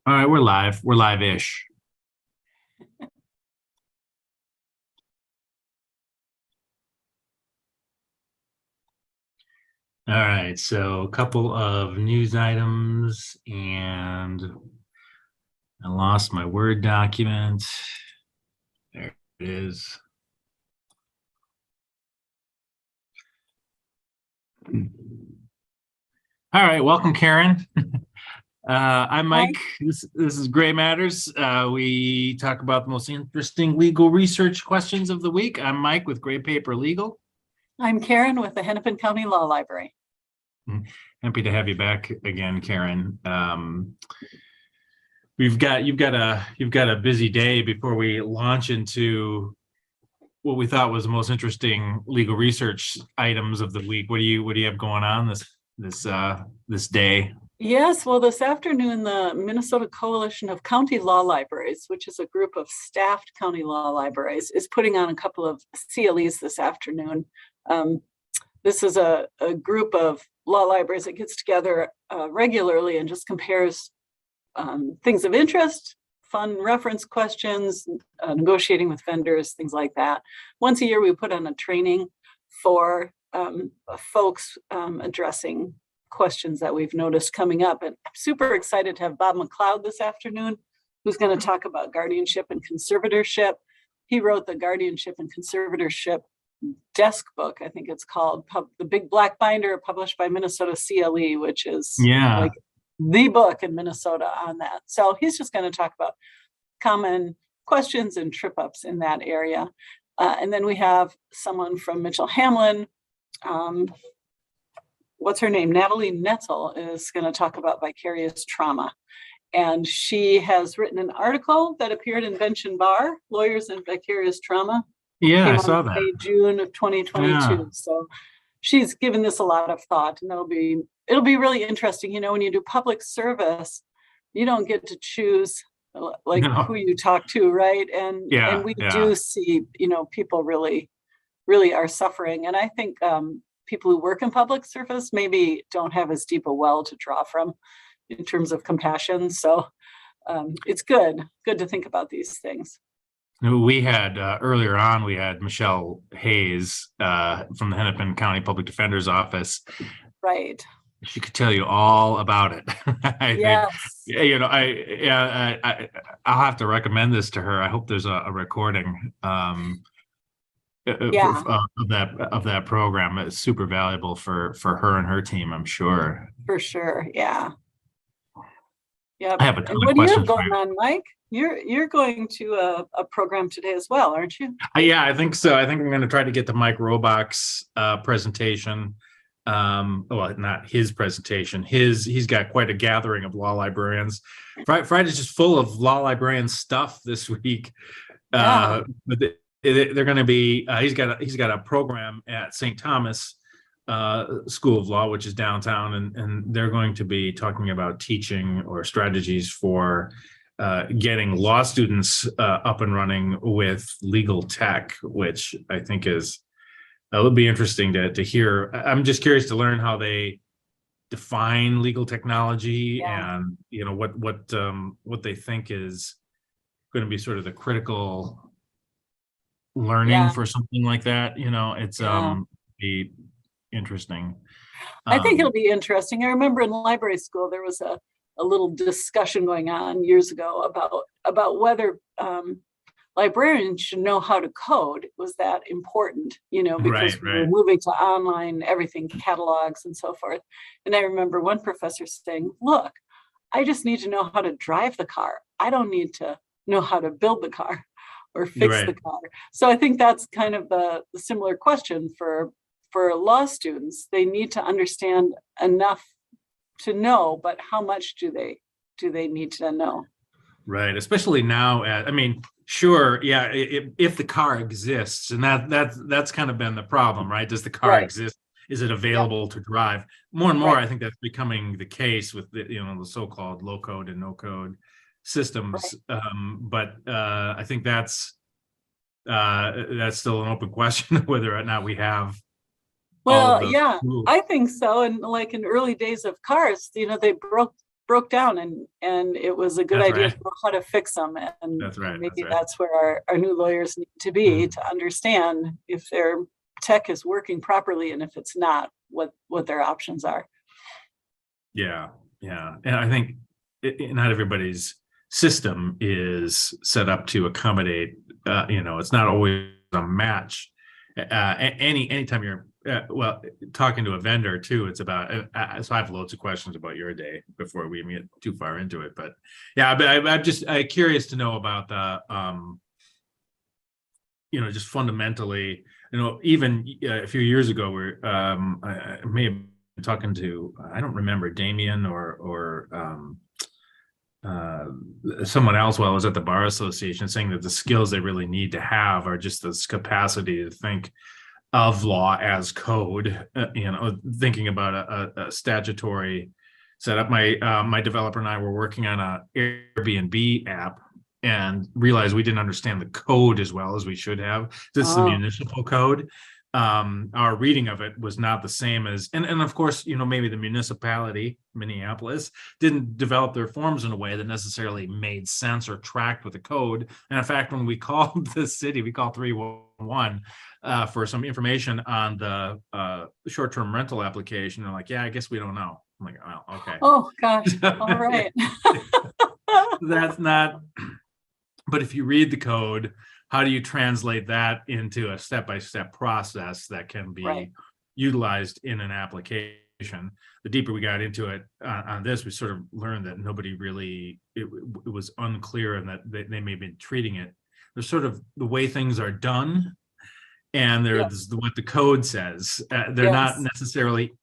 All right, we're live. We're live-ish. All right, so a couple of news items, and I lost my Word document. There it is. All right, welcome, Karen. I'm Mike. This is Gray Matters. We talk about the most interesting legal research questions of the week. I'm Mike with Gray Paper Legal. I'm Karen with the Hennepin County Law Library. Happy to have you back again, Karen. You've got a busy day before we launch into what we thought was the most interesting legal research items of the week. What do you have going on this day? Yes, well, this afternoon, the Minnesota Coalition of County Law Libraries, which is a group of staffed county law libraries, is putting on a couple of CLEs this afternoon. This is a group of law libraries that gets together regularly and just compares things of interest, fun reference questions, negotiating with vendors, things like that. Once a year, we put on a training for folks addressing questions that we've noticed coming up. And I'm super excited to have Bob McLeod this afternoon, who's going to talk about guardianship and conservatorship. He wrote the Guardianship and Conservatorship Desk Book, I think it's called, the Big Black Binder, published by Minnesota CLE, which is like the book in Minnesota on that. So he's just going to talk about common questions and trip ups in that area. And then we have someone from Mitchell Hamlin. What's her name? Natalie Netzel is going to talk about vicarious trauma. And she has written an article that appeared in Bench and Bar, Lawyers and Vicarious Trauma. Yeah, I saw that. June of 2022. Yeah. So she's given this a lot of thought, and it'll be really interesting. You know, when you do public service, you don't get to choose who you talk to, right? And we do see, people really are suffering. And I think people who work in public service maybe don't have as deep a well to draw from in terms of compassion. So it's good to think about these things. We had earlier on, we had Michelle Hayes from the Hennepin County Public Defender's Office. Right. She could tell you all about it. Yes. I'll have to recommend this to her. I hope there's a recording of that program. It's super valuable for her and her team, I'm sure. For sure, yeah. Yeah. I have a ton of questions. What do you have going on, Mike? You're going to a program today as well, aren't you? Yeah, I think so. I think I'm going to try to get the Mike Robach's presentation. Well, not his presentation. He's got quite a gathering of law librarians. Friday's just full of law librarian stuff this week. But they're going to be. He's got a program at St. Thomas School of Law, which is downtown, and they're going to be talking about teaching or strategies for getting law students up and running with legal tech, which I think it'll be interesting to hear. I'm just curious to learn how they define legal technology and what they think is going to be sort of the critical learning for something like that. It's be interesting. I think it'll be interesting. I remember in library school there was a little discussion going on years ago about whether librarians should know how to code. Was that important? Because we were moving to online everything, catalogs and so forth. And I remember one professor saying, "Look, I just need to know how to drive the car. I don't need to know how to build the car or fix the car." So I think that's kind of the similar question for law students. They need to understand enough to know, but how much do they need to know? Right, especially now. Sure, yeah. If the car exists, and that's kind of been the problem, right? Does the car exist? Is it available to drive? More and more, I think that's becoming the case with the so-called low code and no code systems. But I think that's still an open question whether or not we have. Well, yeah, I think so. And like in early days of cars, they broke broke down, and it was a good That's idea right. to know how to fix them. And That's right. maybe That's right. that's where our new lawyers need to be, to understand if their tech is working properly, and if it's not, what their options are. Yeah, yeah, and I think not everybody's system is set up to accommodate. It's not always a match. Anytime you're well, talking to a vendor too, it's about. So I have loads of questions about your day before we get too far into it, but yeah, but I'm just curious to know about the just fundamentally, even a few years ago, I may have been talking to, I don't remember, Damien or someone else while I was at the Bar Association, saying that the skills they really need to have are just this capacity to think of law as code, thinking about a statutory setup. My developer and I were working on a Airbnb app and realized we didn't understand the code as well as we should have. This is the municipal code. Our reading of it was not the same as, and of course, maybe the municipality, Minneapolis, didn't develop their forms in a way that necessarily made sense or tracked with the code. And in fact, when we called the city, we called 311 for some information on the short-term rental application. They're like, yeah, I guess we don't know. I'm like, oh, okay. Oh gosh, all right. That's not, but if you read the code, how do you translate that into a step-by-step process that can be utilized in an application? The deeper we got into it on this, we sort of learned that nobody really, it was unclear, and that they may have been treating it. There's sort of the way things are done, and there's what the code says. They're not necessarily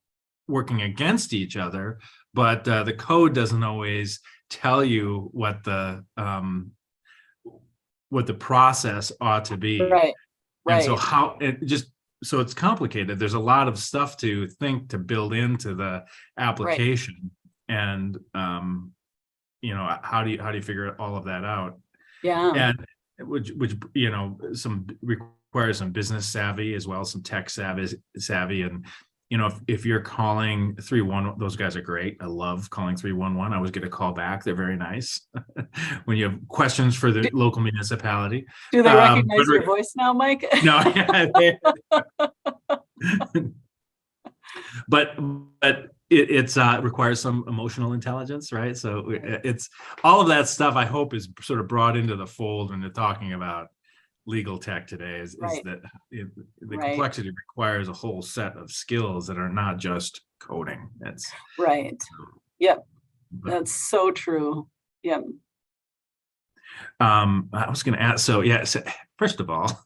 working against each other, but the code doesn't always tell you what the process ought to be. Right. And so it's complicated. There's a lot of stuff to build into the application. And how do you figure all of that out? Yeah. And which requires some business savvy as well, some tech savvy. And if you're calling 311, those guys are great. I love calling 311. I always get a call back. They're very nice when you have questions for the local municipality. Do they recognize your voice now, Mike? No. But it requires some emotional intelligence, right? So it's all of that stuff, I hope, is sort of brought into the fold when they're talking about legal tech today, is that the complexity requires a whole set of skills that are not just coding. That's right. Yep. That's so true. Yep. I was going to ask, so first of all,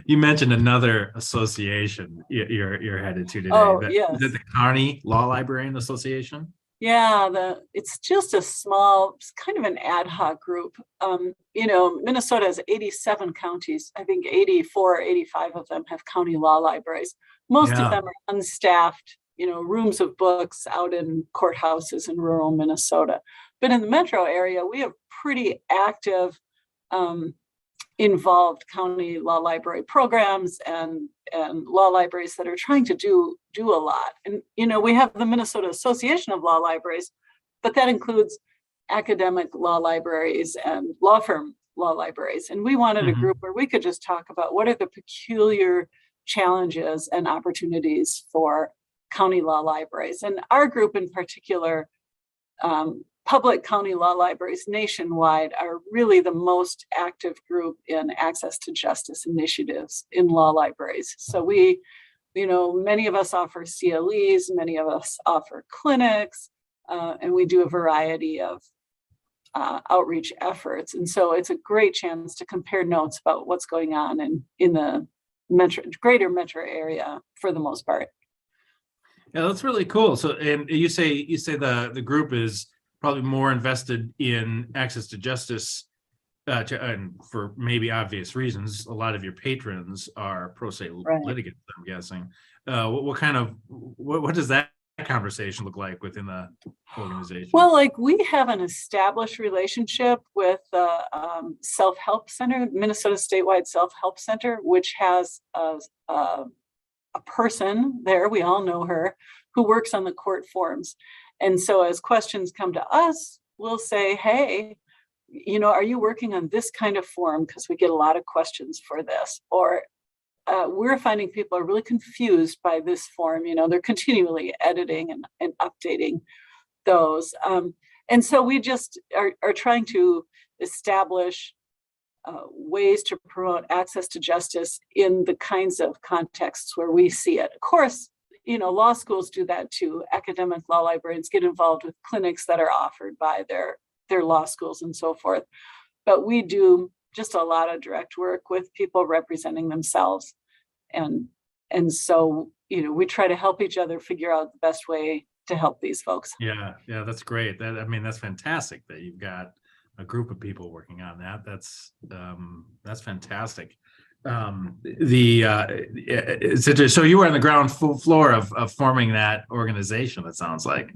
you mentioned another association you're headed to today. Is it the Kearney Law Librarian Association? Yeah, it's just a small, it's kind of an ad hoc group. Minnesota has 87 counties. I think 84 or 85 of them have county law libraries. Most of them are unstaffed, rooms of books out in courthouses in rural Minnesota. But in the metro area, we have pretty active, involved county law library programs and law libraries that are trying to do a lot. And we have the Minnesota Association of Law Libraries, but that includes academic law libraries and law firm law libraries. And we wanted a group where we could just talk about what are the peculiar challenges and opportunities for county law libraries. And our group in particular, public county law libraries nationwide, are really the most active group in access to justice initiatives in law libraries. So many of us offer CLEs, many of us offer clinics, and we do a variety of outreach efforts. And so it's a great chance to compare notes about what's going on in the greater metro area for the most part. Yeah, that's really cool. So, and you say the group is probably more invested in access to justice, and for maybe obvious reasons. A lot of your patrons are pro se litigants, I'm guessing. What does that conversation look like within the organization? Well, we have an established relationship with the Self-Help Center, Minnesota Statewide Self-Help Center, which has a person there, we all know her, who works on the court forms. And so as questions come to us, we'll say, hey, are you working on this kind of form? Because we get a lot of questions for this. Or we're finding people are really confused by this form. They're continually editing and updating those. And so we just are trying to establish ways to promote access to justice in the kinds of contexts where we see it. Of course, law schools do that too. Academic law librarians get involved with clinics that are offered by their law schools and so forth. But we do just a lot of direct work with people representing themselves. And so, we try to help each other figure out the best way to help these folks. Yeah, that's great. That's fantastic that you've got a group of people working on that. That's fantastic. So you were on the ground floor of forming that organization, it sounds like.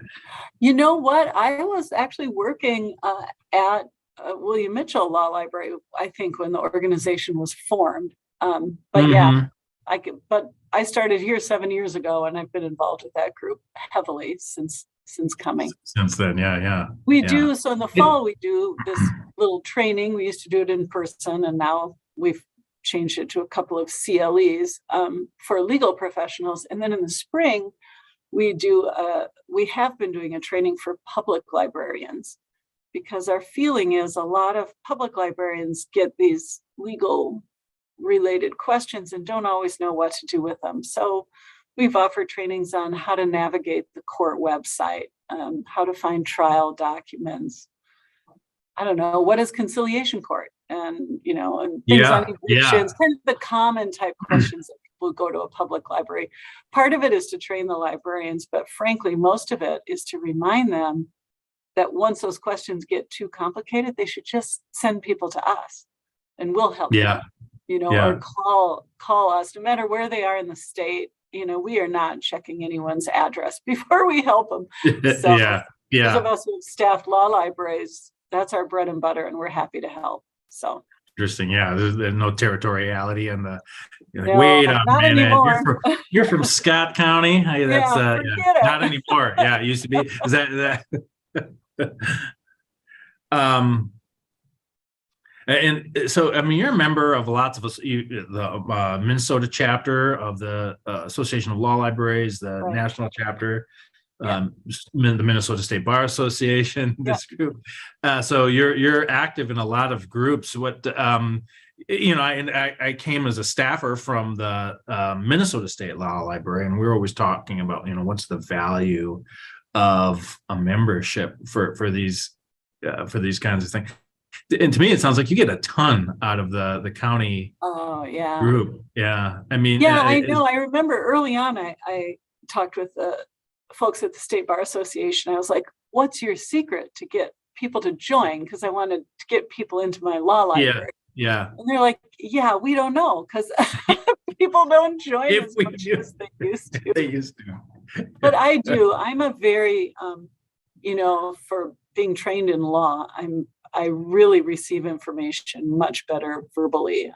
You know what? I was actually working at William Mitchell Law Library, I think, when the organization was formed. But yeah, but I started here 7 years ago, and I've been involved with that group heavily since coming. Since then, yeah. We do. So in the fall, we do this little training. We used to do it in person, and now we've changed it to a couple of CLEs for legal professionals. And then in the spring, we have been doing a training for public librarians, because our feeling is a lot of public librarians get these legal related questions and don't always know what to do with them. So we've offered trainings on how to navigate the court website, how to find trial documents. I don't know, what is conciliation court? And, and things on evictions, kind of the common type questions that people go to a public library. Part of it is to train the librarians, but frankly, most of it is to remind them that once those questions get too complicated, they should just send people to us and we'll help them. Or call us, no matter where they are in the state. We are not checking anyone's address before we help them. So those of us who have staffed law libraries, that's our bread and butter, and we're happy to help. So interesting. Yeah, there's no territoriality in the. No, wait a not minute, anymore. you're from Scott County. Hey, that's not anymore. Yeah, it used to be. Is that? And so, you're a member of lots of us, the Minnesota chapter of the Association of Law Libraries, the national chapter, the Minnesota State Bar Association, this group. So you're active in a lot of groups. What, I came as a staffer from the Minnesota State Law Library, and we were always talking about, what's the value of a membership for these kinds of things. And to me, it sounds like you get a ton out of the county group. Yeah. I know. I remember early on, I talked with the folks at the State Bar Association. I was like, what's your secret to get people to join? Because I wanted to get people into my law library. Yeah. And they're like, we don't know, because people don't join as much as they used to. They used to. But I do. I'm a very, for being trained in law, I really receive information much better verbally.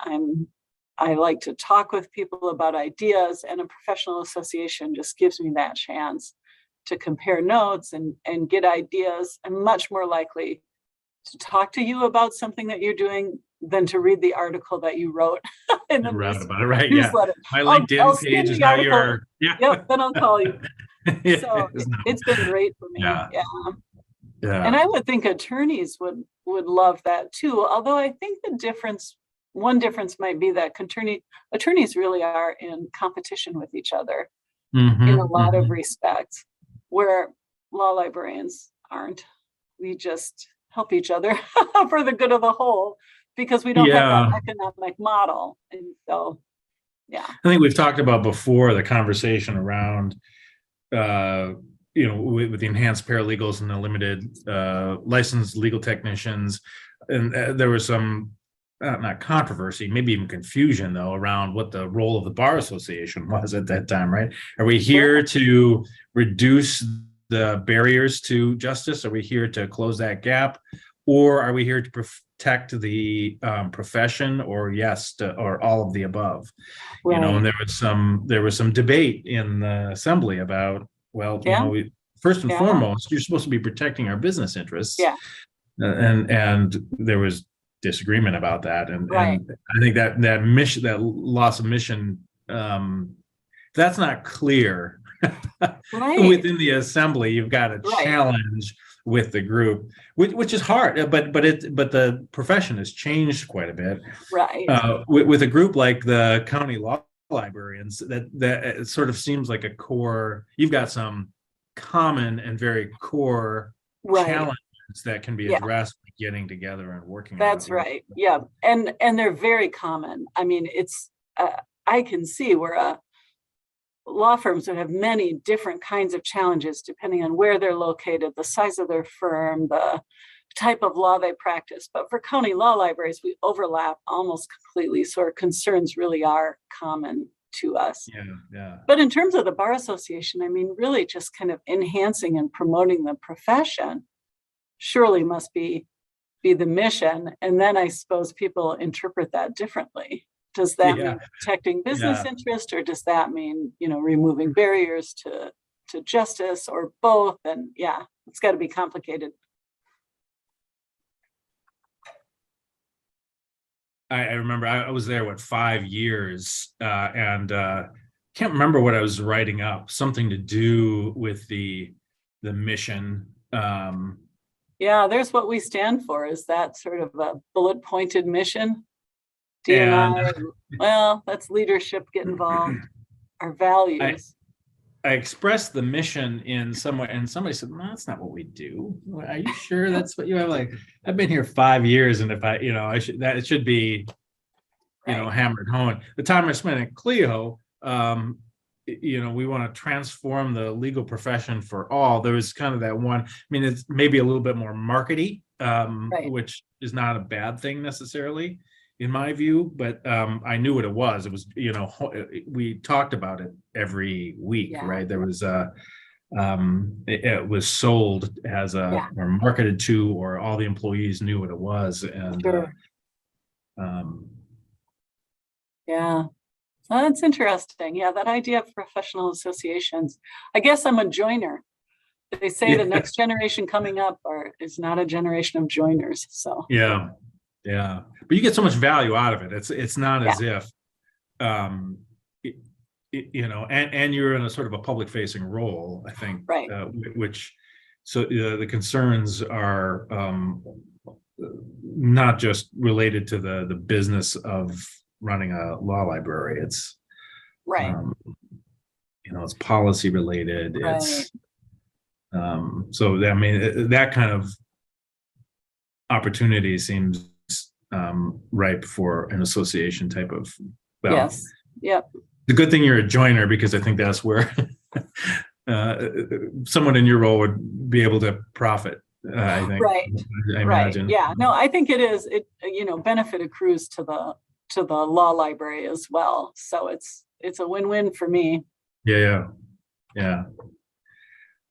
I like to talk with people about ideas, and a professional association just gives me that chance to compare notes and get ideas. I'm much more likely to talk to you about something that you're doing than to read the article that you wrote in the newsletter. My LinkedIn page is now your. Yep, then I'll call you. So it's been great for me. Yeah. And I would think attorneys would love that too. Although I think one difference might be that attorneys really are in competition with each other in a lot of respects, where law librarians aren't. We just help each other for the good of the whole, because we don't have that economic model. And so, I think we've talked about before the conversation around with the enhanced paralegals and the limited licensed legal technicians. And there was some, not controversy, maybe even confusion, though, around what the role of the Bar Association was at that time, right? Are we here to reduce the barriers to justice? Are we here to close that gap? Or are we here to protect the profession, or or all of the above? Right. And there was some debate in the assembly about well, Yeah, first and yeah, foremost, you're supposed to be protecting our business interests, yeah, and there was disagreement about that, right, and I think that mission, that loss of mission, um, that's not clear right, within the assembly. You've got a right, challenge with the group, which is hard, but the profession has changed quite a bit. right, With a group like the county law librarians, that it sort of seems like a core. You've got some common and very core right. challenges that can be Yeah, addressed by getting together and working on that's it. right. Yeah. And they're very common. I mean, I can see where law firms would have many different kinds of challenges depending on where they're located, the size of their firm, the type of law they practice. But for county law libraries, we overlap almost completely. So our concerns really are common to us. Yeah, yeah, But in terms of the Bar Association, I mean, really just kind of enhancing and promoting the profession surely must be the mission. And then I suppose people interpret that differently. Does that yeah, mean protecting business yeah. interest, or does that mean, removing barriers to justice, or both? And yeah, it's got to be complicated. I remember I was there, 5 years, and can't remember what I was writing up. Something to do with the mission. Yeah, there's what we stand for. Is that sort of a bullet pointed mission? And DNI, well, that's leadership, get involved, our I values. I expressed the mission in some way, and somebody said, "No, that's not what we do. Are you sure that's what you have?" Like, I've been here 5 years, and if I should, that it should be, Right, hammered home. The time I spent at Clio, we want to transform the legal profession for all. There was kind of that one. I mean, it's maybe a little bit more markety, right, which is not a bad thing necessarily, in my view. But I knew what it was. It was, we talked about it every week, yeah, right? There was it was sold as yeah, or marketed to, or all the employees knew what it was, and sure, um, yeah. Oh, that's interesting. Yeah, that idea of professional associations. I guess I'm a joiner. They say the yeah, next generation coming up is not a generation of joiners. So yeah, yeah. But you get so much value out of it. It's not yeah, as if, um, and you're in a sort of a public facing role, I think, right. which, so the concerns are, not just related to the business of running a law library. It's, Right. um, it's policy related. Right. It's, so I mean, that kind of opportunity seems, ripe for an association type of, well, Yes. Yep. the good thing you're a joiner, because I think that's where someone in your role would be able to profit. I think, Right. I Right. imagine. Yeah. No, I think it is. Benefit accrues to the law library as well. So it's a win-win for me. Yeah, yeah, yeah.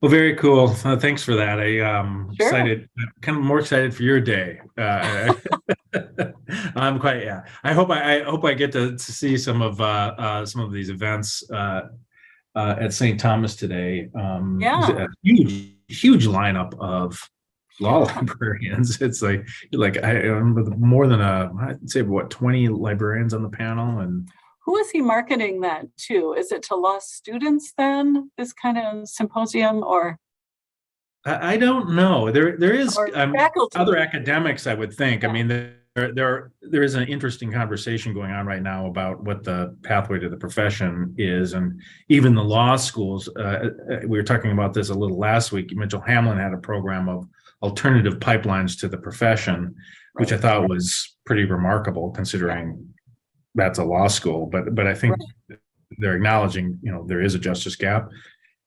Well, very cool. Thanks for that. Sure. Kind of more excited for your day. I'm quite, yeah. I hope I get to see some of these events at St. Thomas today. There's Yeah. a huge lineup of law librarians. It's like I remember more than I'd say, what, 20 librarians on the panel. And Who is he marketing that to? Is it to law students then, this kind of symposium, or I don't know. There is, faculty? other academics, I would think. I Yeah. mean, there is an interesting conversation going on right now about what the pathway to the profession is, and even the law schools. We were talking about this a little last week. Mitchell Hamlin had a program of alternative pipelines to the profession, which I Right. thought was pretty remarkable considering that's a law school. But I think Right. they're acknowledging, there is a justice gap.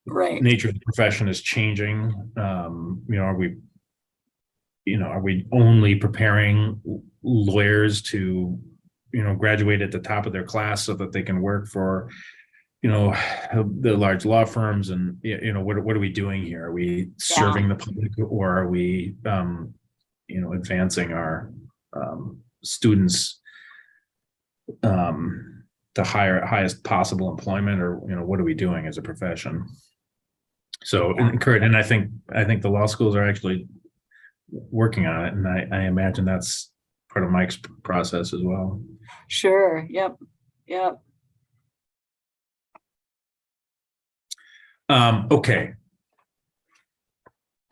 Right. Nature of the profession is changing. Are we only preparing lawyers to, graduate at the top of their class so that they can work for, the large law firms? And, what are we doing here? Are we Yeah. serving the public, or are we, advancing our students to highest possible employment? Or, what are we doing as a profession? So, Yeah. Kurt, and I think the law schools are actually working on it, and I imagine that's part of Mike's process as well. Sure. Yep. Yep. Okay.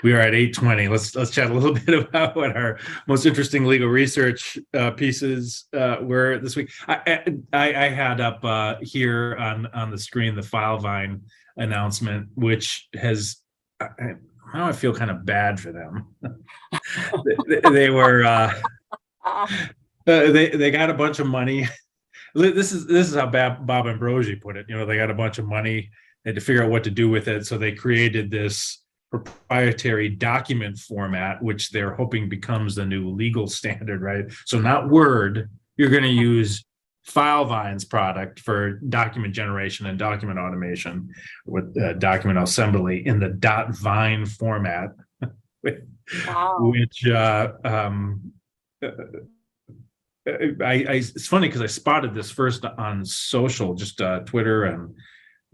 We are at 8:20. Let's chat a little bit about what our most interesting legal research pieces were this week. I had up here on the screen the Filevine announcement, which has now I feel kind of bad for them. They were they got a bunch of money. This is how Bob Ambrogi put it. They got a bunch of money. They had to figure out what to do with it, so they created this proprietary document format, which they're hoping becomes the new legal standard, right? So not Word, you're going to use Filevine's product for document generation and document automation with document assembly in the .vine format, which it's funny because I spotted this first on social, just Twitter and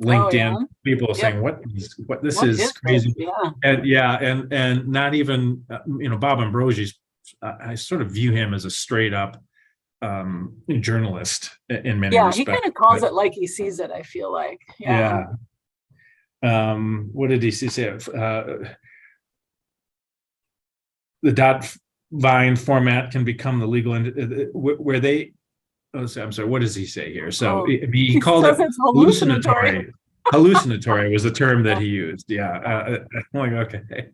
LinkedIn. People saying, "What this is crazy." And not even Bob Ambrogi's. I sort of view him as a straight up journalist in many respects. He kind of calls it like he sees it. I feel like. What did he say? The .vine format can become the legal where they. Oh, I'm sorry. What does he say here? So he called it hallucinatory. Hallucinatory was the term that he used. Yeah, I'm like, okay,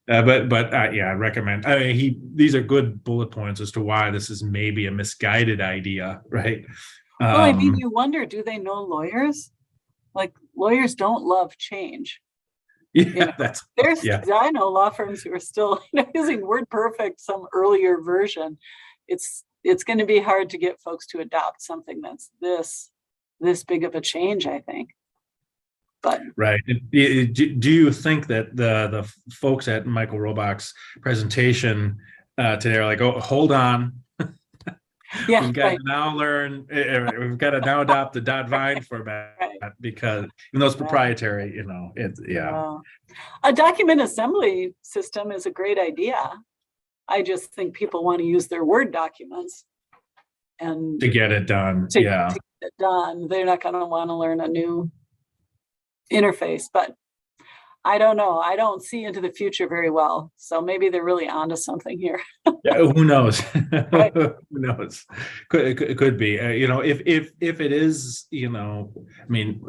but I recommend. I mean, these are good bullet points as to why this is maybe a misguided idea, right? Well, I mean, you wonder, do they know lawyers? Like, lawyers don't love change. Yeah, I know law firms who are still using WordPerfect, some earlier version. It's going to be hard to get folks to adopt something that's this big of a change, I think. But right. Do you think that the folks at Michael Robach's presentation today are like, oh, hold on. We've got to now we've got to now adopt the .vine format because even though it's proprietary, a document assembly system is a great idea. I just think people want to use their Word documents and to get it done. To get it done. They're not going to want to learn a new interface, but I don't know. I don't see into the future very well. So maybe they're really onto something here. Who knows? Right. Who knows? Could be. If it is, I mean,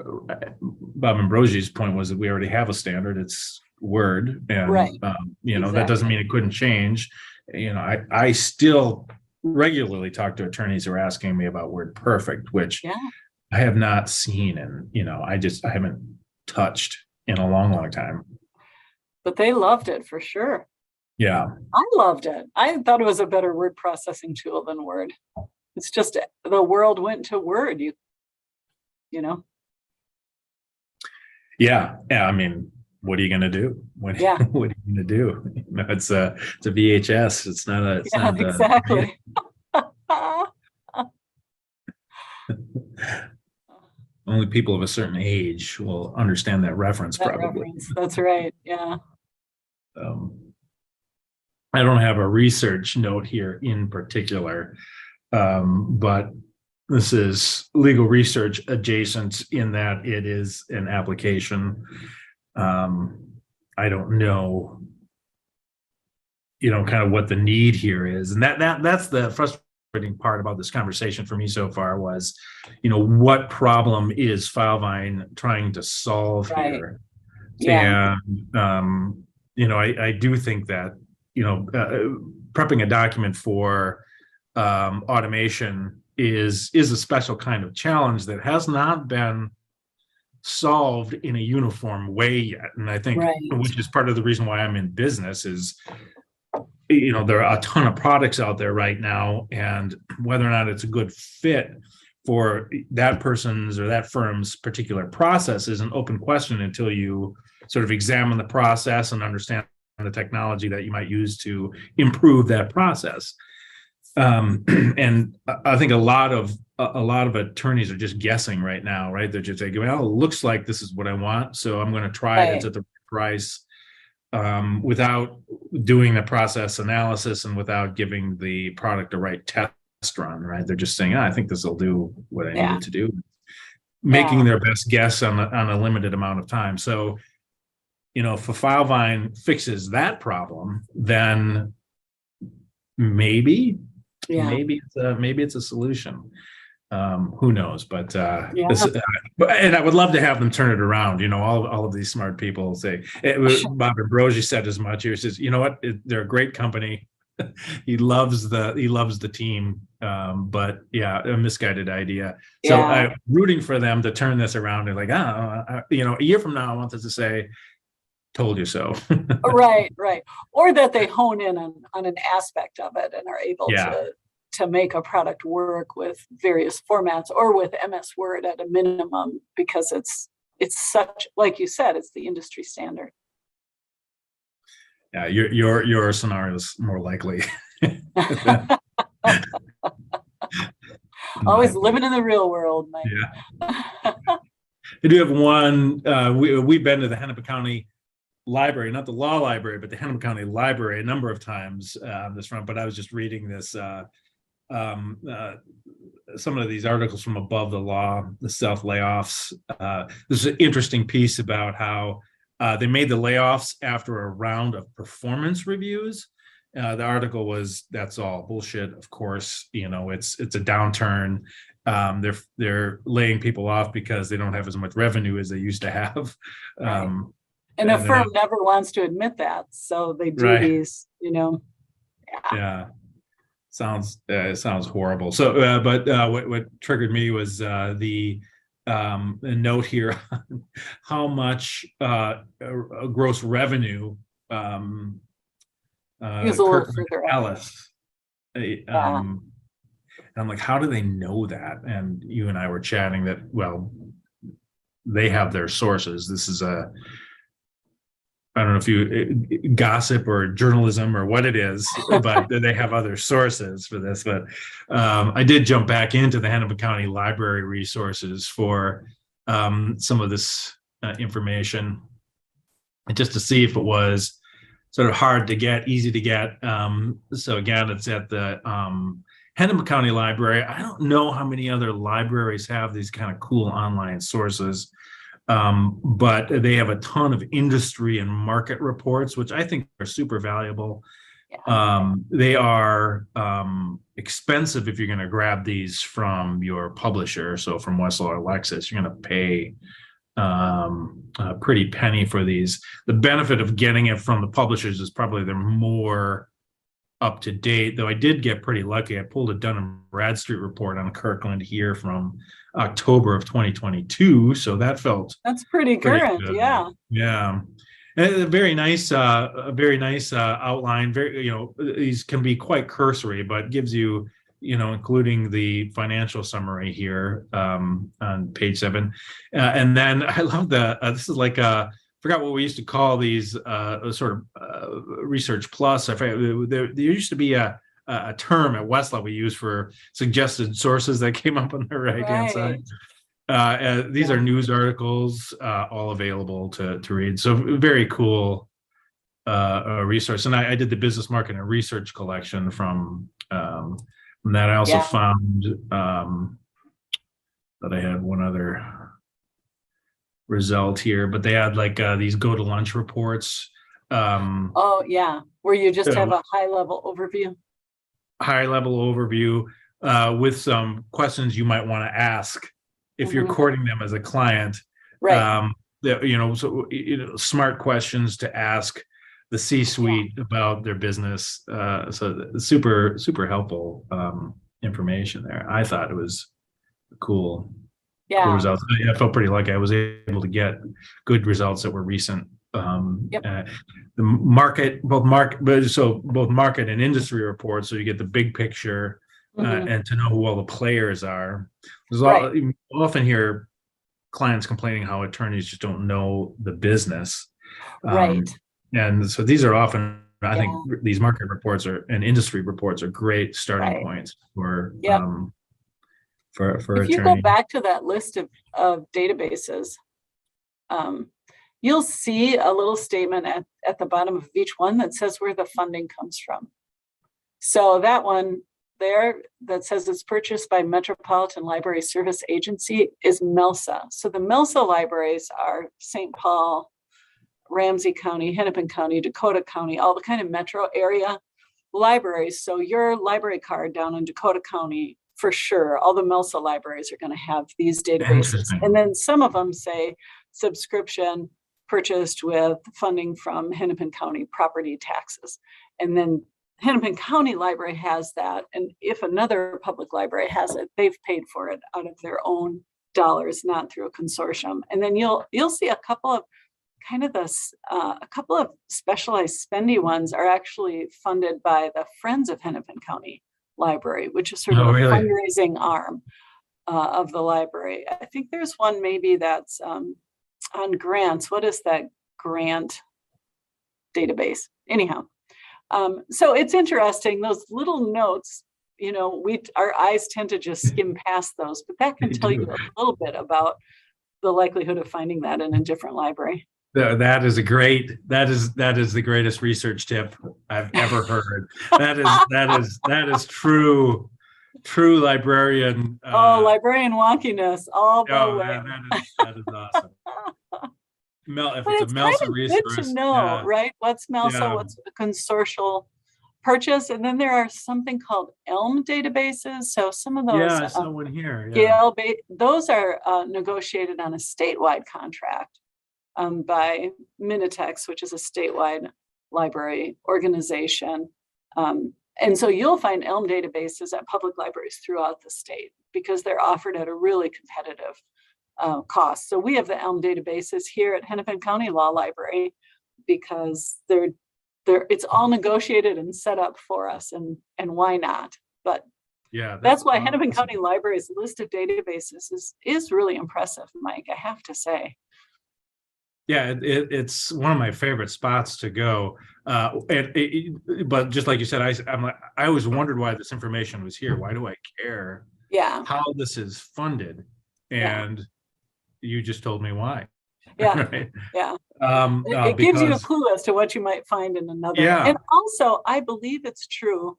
Bob Ambrogi's point was that we already have a standard. It's Word, and exactly. That doesn't mean it couldn't change. I still regularly talk to attorneys who are asking me about WordPerfect, which I have not seen, and I haven't touched in a long time. But they loved it for sure. Yeah, I loved it. I thought it was a better word processing tool than Word. It's just the world went to Word. Yeah. I mean, what are you going to do? What are you going to do? It's a VHS. It's not a. It's not exactly. Only people of a certain age will understand that reference, probably. That's right. Yeah. I don't have a research note here in particular, but this is legal research adjacent in that it is an application. I don't know, kind of what the need here is, and that's the frustrating part about this conversation for me so far was, what problem is Filevine trying to solve here? Yeah. And I do think that prepping a document for automation is a special kind of challenge that has not been solved in a uniform way yet. And I think which is part of the reason why I'm in business is, there are a ton of products out there right now, and whether or not it's a good fit for that person's or that firm's particular process is an open question until you sort of examine the process and understand the technology that you might use to improve that process. And I think a lot of attorneys are just guessing right now, right? They're just like, well, it looks like this is what I want, so I'm going to try it. It's at the price, without doing the process analysis and without giving the product a right test run, right? They're just saying, I think this will do what I need it to do, making their best guess on a limited amount of time. So, if a Filevine fixes that problem, then maybe it's a solution. Who knows? But and I would love to have them turn it around. All of these smart people say. Bob Ambrogi said as much. He says, you know what? They're a great company. He loves the team. But a misguided idea. So I'm rooting for them to turn this around and like, a year from now, I want us to say, told you so. Right. Or that they hone in on an aspect of it and are able to make a product work with various formats or with MS Word at a minimum, because it's such, like you said, it's the industry standard. Yeah, your scenario is more likely. Always living in the real world, Mike. Yeah. I do have one. We've been to the Hennepin County Library, not the law library, but the Hennepin County Library a number of times on this front. But I was just reading this, some of these articles from Above the Law, the self layoffs. There's an interesting piece about how they made the layoffs after a round of performance reviews. The article was, that's all bullshit. Of course, it's a downturn. They're laying people off because they don't have as much revenue as they used to have. And a firm never wants to admit that, so they do these, Yeah, sounds horrible. So, but what triggered me was the note here on how much gross revenue. Alice. And I'm like, how do they know that? And you and I were chatting that, well, they have their sources. This is I don't know if you gossip or journalism or what it is, but they have other sources for this. But I did jump back into the Hennepin County Library resources for some of this information, just to see if it was sort of hard to get, easy to get. So again, it's at the Hennepin County Library. I don't know how many other libraries have these kind of cool online sources. But they have a ton of industry and market reports, which I think are super valuable. They are expensive if you're going to grab these from your publisher. So from Westlaw or Lexis, you're going to pay a pretty penny for these. The benefit of getting it from the publishers is probably they're more up to date, though I did get pretty lucky. I pulled a Dun & Bradstreet report on Kirkland here from October of 2022, so that's pretty current. Good. Yeah. And a very nice outline. These can be quite cursory, but gives you, including the financial summary here on page 7. And then I love this is like forgot what we used to call these sort of Research Plus. I forget, there used to be a term at Westlaw we use for suggested sources that came up on the right-hand side. These are news articles, all available to read. So very cool resource. And I did the business market and research collection from that. I also found that I had one other result here, but they had like these go to lunch reports. Where you just have a high level overview with some questions you might want to ask if you're courting them as a client. Smart questions to ask the C-suite about their business. So super helpful information there. I thought it was cool. Cool results. I felt pretty lucky. I was able to get good results that were recent. The market, both market and industry reports, so you get the big picture and to know who all the players are. There's often hear clients complaining how attorneys just don't know the business. And so these are often, I think, these market reports and industry reports are great starting points for if you go back to that list of databases, you'll see a little statement at the bottom of each one that says where the funding comes from. So that one there that says it's purchased by Metropolitan Library Service Agency is MELSA. So the MELSA libraries are St. Paul, Ramsey County, Hennepin County, Dakota County, all the kind of metro area libraries. So your library card down in Dakota County, for sure, all the MELSA libraries are going to have these databases. And then some of them say subscription purchased with funding from Hennepin County property taxes. And then Hennepin County Library has that. And if another public library has it, they've paid for it out of their own dollars, not through a consortium. And then you'll see a couple of kind of this, a couple of specialized spendy ones are actually funded by the Friends of Hennepin County Library, which is sort of a fundraising arm of the library. I think there's one maybe that's on grants. What is that grant database? Anyhow, so it's interesting, those little notes, you know, our eyes tend to just skim past those, but that can tell you a little bit about the likelihood of finding that in a different library. That is the greatest research tip I've ever heard. That is true librarian. Librarian wonkiness all the way. Yeah, that is awesome. If but it's a MELSA resource, good to know, right? What's MELSA? What's a consortial purchase? And then there are something called ELM databases. So some of those, I saw one here. Yeah. Those are negotiated on a statewide contract by Minitex, which is a statewide library organization. And so you'll find ELM databases at public libraries throughout the state because they're offered at a really competitive cost. So we have the ELM databases here at Hennepin County Law Library because it's all negotiated and set up for us, and why not? But that's why Hennepin County Library's list of databases is really impressive, Mike, I have to say. Yeah, it's one of my favorite spots to go. But just like you said, I always wondered why this information was here. Why do I care? Yeah. How this is funded, and you just told me why. Yeah. Right? Yeah. It gives you a clue as to what you might find in another. Yeah. And also, I believe it's true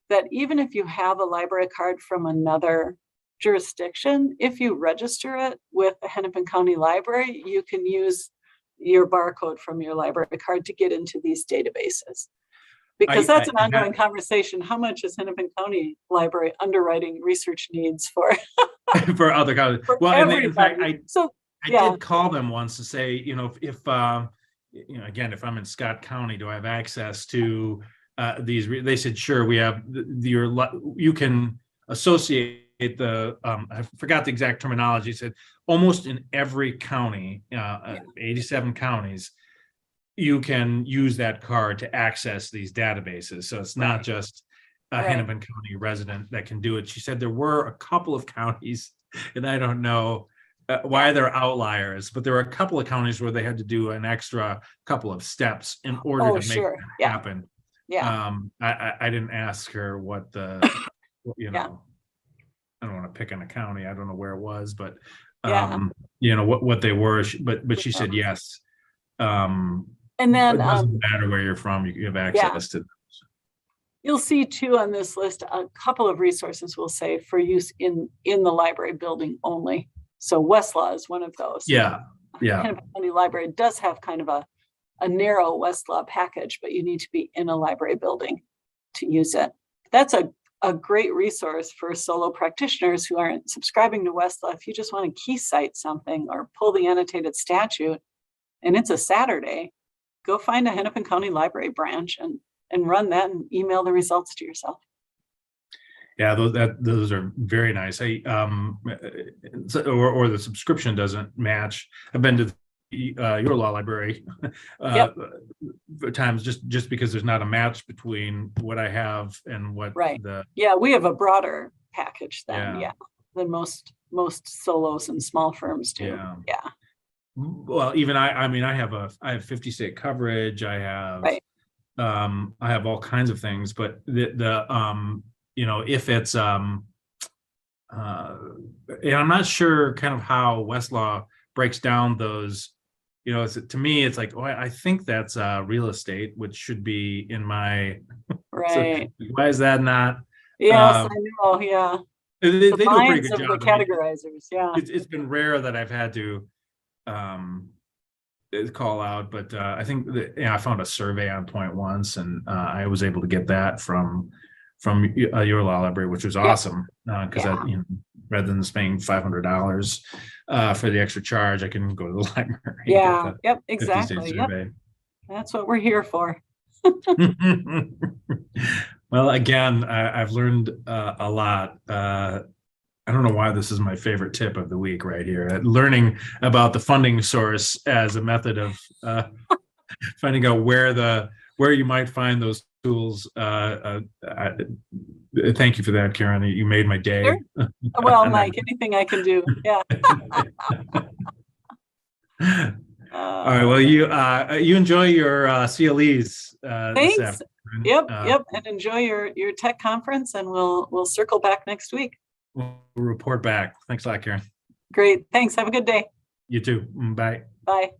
that even if you have a library card from another jurisdiction, if you register it with the Hennepin County Library, you can use your barcode from your library card to get into these databases. Because that's an ongoing conversation. How much is Hennepin County Library underwriting research needs for for other colleges? Well, and in fact, I did call them once to say, if again, if I'm in Scott County, do I have access to these? They said, sure, we have you can associate I forgot the exact terminology. It said almost in every county, 87 counties, you can use that card to access these databases. So it's not just a Hennepin County resident that can do it. She said there were a couple of counties, and I don't know why they're outliers, but there were a couple of counties where they had to do an extra couple of steps in order to make that happen. Yeah. I didn't ask her what the, I don't want to pick on a county. I don't know where it was, but what they were, but she said yes. And then it doesn't matter where you're from, you have access to those. You'll see too on this list a couple of resources we'll say for use in the library building only. So Westlaw is one of those. Hennepin County Library does have kind of a narrow Westlaw package, but you need to be in a library building to use it. That's a great resource for solo practitioners who aren't subscribing to Westlaw. If you just want to key cite something or pull the annotated statute and it's a Saturday, go find a Hennepin County Library branch and run that and email the results to yourself. Yeah, those are very nice. Or the subscription doesn't match. I've been to your law library times just because there's not a match between what I have and what we have a broader package than most solos and small firms do. Well, even I have 50 state coverage. I have all kinds of things, but if it's and I'm not sure kind of how Westlaw breaks down those you know, to me, it's like, oh, I think that's real estate, which should be in my, so Right. why is that not? Yes, I Um, know. Yeah. they, The they do a pretty minds good of the job. I mean, categorizers. Yeah. it's been rare that I've had to um, call out, but I think that, I found a survey on point once, and I was able to get that from your law library, which was Yep. awesome, because Yeah. that, you know, rather than spending $500 for the extra charge, I can go to the library and get Yeah. the Yep. 50-state Exactly. Yep. survey. That's what we're here for. Well, again, I've learned a lot. I don't know why this is my favorite tip of the week right here. Learning about the funding source as a method of finding out where you might find those tools. Thank you for that, Karen. You made my Sure. day. Well, Mike, anything I can do. Yeah. All right. Well, you enjoy your CLEs this Thanks. afternoon. Yep. Yep. And enjoy your tech conference, and we'll circle back next week. We'll report back. Thanks a lot, Karen. Great. Thanks. Have a good day. You too. Bye. Bye.